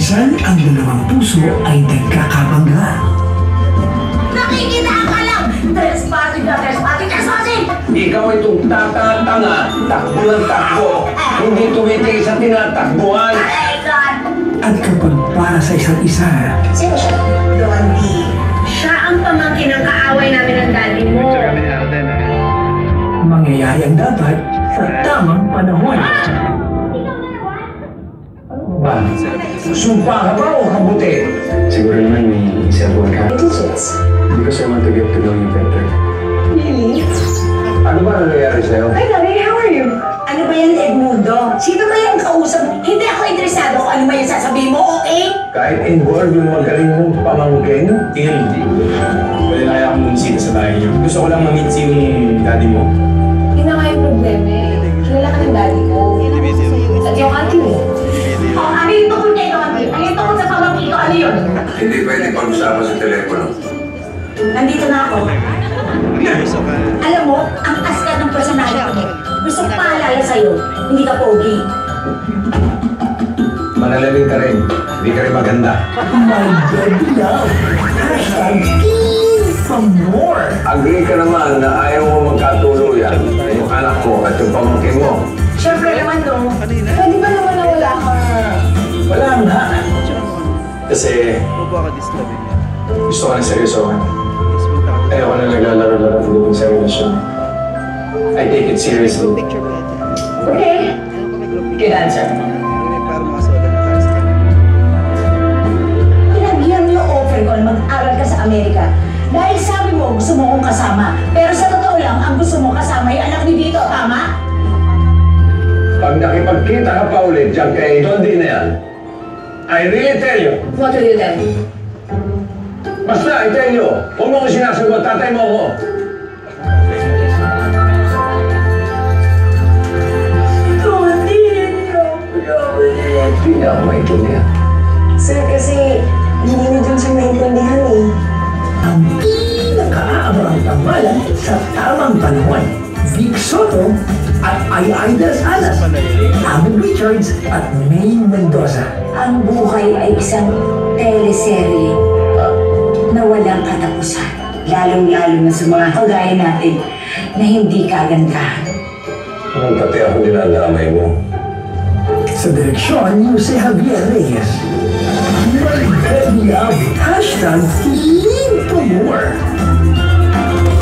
Minsan, ang dalawang puso ay nagkakabangga. Nakikita ka lang! Trespassing na trespassing! Trespassing! Ikaw itong tatatanga, takbo ng takbo. Hindi tumitigil sa tinatakbuhan. Ay, God! At kapag para sa isa't isa, Sino siya? Blondie. Siya ang pamangkin ng kaaway namin ng daddy mo. mangyayari ang dapat sa tamang panahon. Ba? Sumpa ka ba o kabuti? Siguro naman may cellphone ka. Digits. Because I want to get to know you better. Really? Ano ba nangyayari sa'yo? Hi, Daddy. How are you? Ano ba yan, Edmundo? Sino ba yung kausap? Hindi ako interesado kung ano ba yung sasabihin mo, okay? Kahit involved yung magaling mong pamangkin, Hindi. Wala na kaya akong bumisita sa bahay niyo. Gusto ko lang ma-meet si yung daddy mo. Yun na nga yung problema eh. Kilala ka ng daddy ko. At yung auntie mo. Oh, ano yung tungkol kay Auntie? Ano yung tungkol sa pamangkin ko? Ano yun? Hindi pwede pag-usapan sa telepono. Nandito na ako. Alam mo, ang askat ng personality mo. Gusto ko paalala sa'yo, hindi ka pogi. manalamin ka rin. Hindi ka rin maganda. My baby love. Hashtag King for more. Agree ka naman na ayaw mo magkatuluyan yung anak ko at yung pamangkin mo. Siyempre naman, no? Pwede ba naman na wala ka? Wala nga. Kasi gusto ko na seryosohan. Ayoko na naglalaro-laro doon sa relasyon. I take it seriously. Okay. Good answer. Pinagyan mo yung offer ko na mag-aral ka sa Amerika. Dahil sabi mo, gusto mo kong kasama. Pero sa totoo lang, ang gusto mo kasama yung anak ni Vito, tama? Pag nakipagkita ka pa ulit dyan kay Dondi na yan, I really tell you, What will you tell? basta I tell you, huwag mo ko sinasagot, tatay mo ako. Dondi, Hindi niya ako maintindihan. Sir, kasi hindi na dyan siya maintindihan eh. Ang pinakaaabang tambalan sa tamang panahon. Vic Soto at Aida Salas, Abby Richards at May Mendoza. Ang buhay ay isang teleserye na walang katapusan. Lalong-lalo na sa mga kagaya natin na hindi kagandahan. Anong pati ako nilalamay mo? Sa direksyon ni Jose Javier Reyes. My baby love. Hashtag King for more.